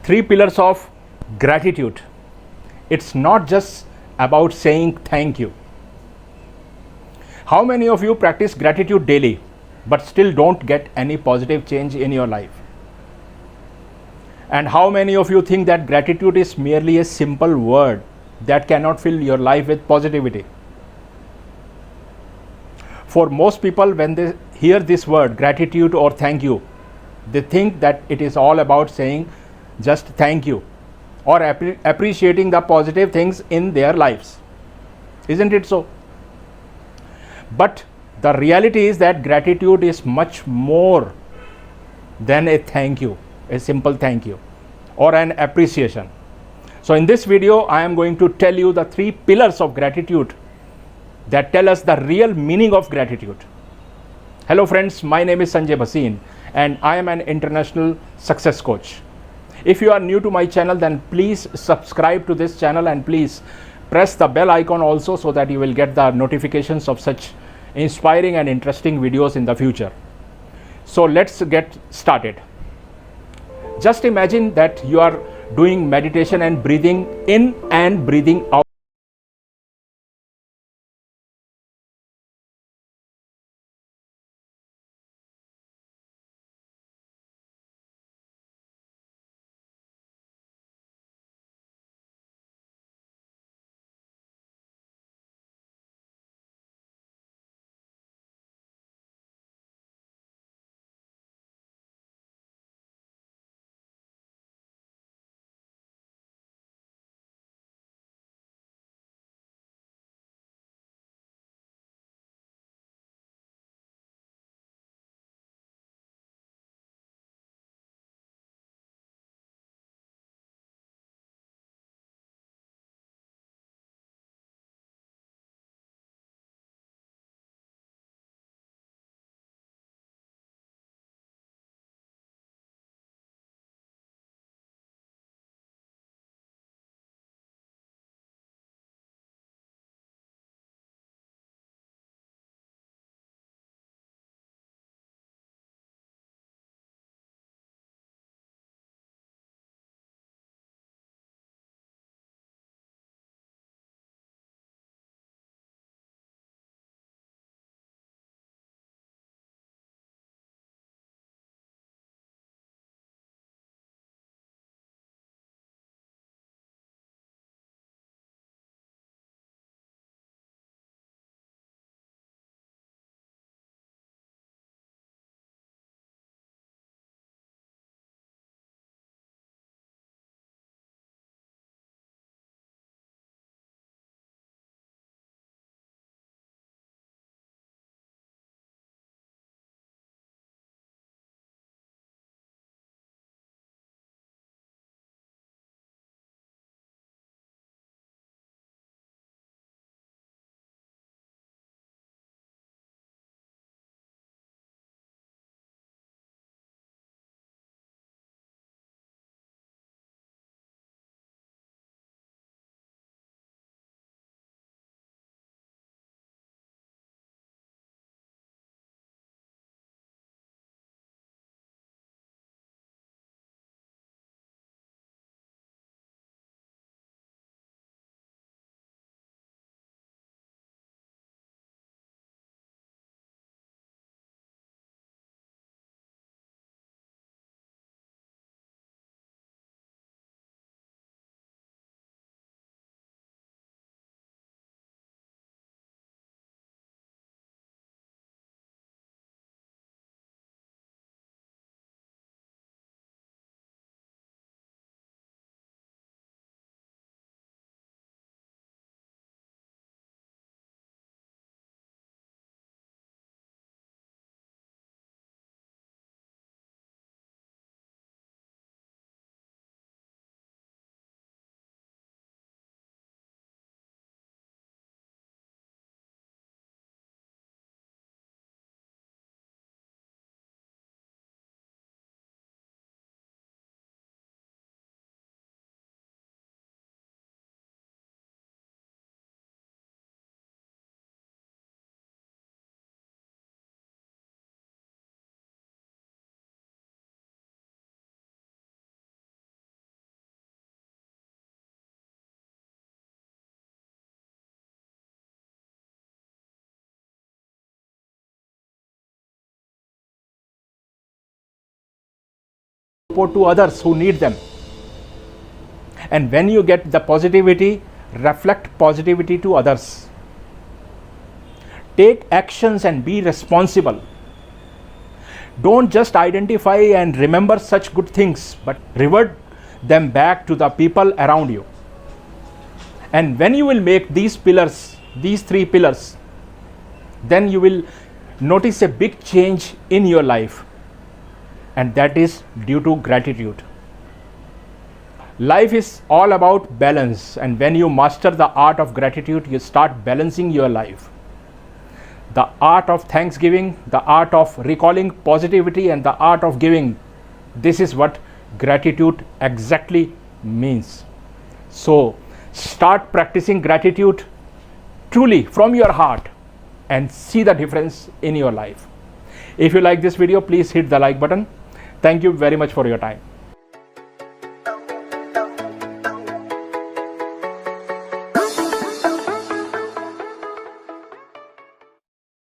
Three pillars of gratitude. It's not just about saying thank you. How many of you practice gratitude daily but still don't get any positive change in your life? And how many of you think that gratitude is merely a simple word that cannot fill your life with positivity? For most people, when they hear this word, gratitude or thank you, they think that it is all about saying just thank you or appreciating the positive things in their lives. Isn't it so? But the reality is that gratitude is much more than a thank you, a simple thank you, or an appreciation. So, in this video, I am going to tell you the three pillars of gratitude that tell us the real meaning of gratitude. Hello, friends, my name is Sanjay Bhasin, and I am an international success coach. If you are new to my channel, then please subscribe to this channel and please press the bell icon also so that you will get the notifications of such inspiring and interesting videos in the future. So let's get started. Just imagine that you are doing meditation and breathing in and breathing out. support to others who need them. And when you get the positivity, reflect positivity to others. Take actions and be responsible. Don't just identify and remember such good things, but revert them back to the people around you. And when you will make these pillars, these 3 pillars, then you will notice a big change in your life. And that is due to gratitude. Life is all about balance, and when you master the art of gratitude, you start balancing your life. The art of thanksgiving, the art of recalling positivity, and the art of giving. This is what gratitude exactly means. So, start practicing gratitude truly from your heart and see the difference in your life. If you like this video, please hit the like button. Thank you very much for your time.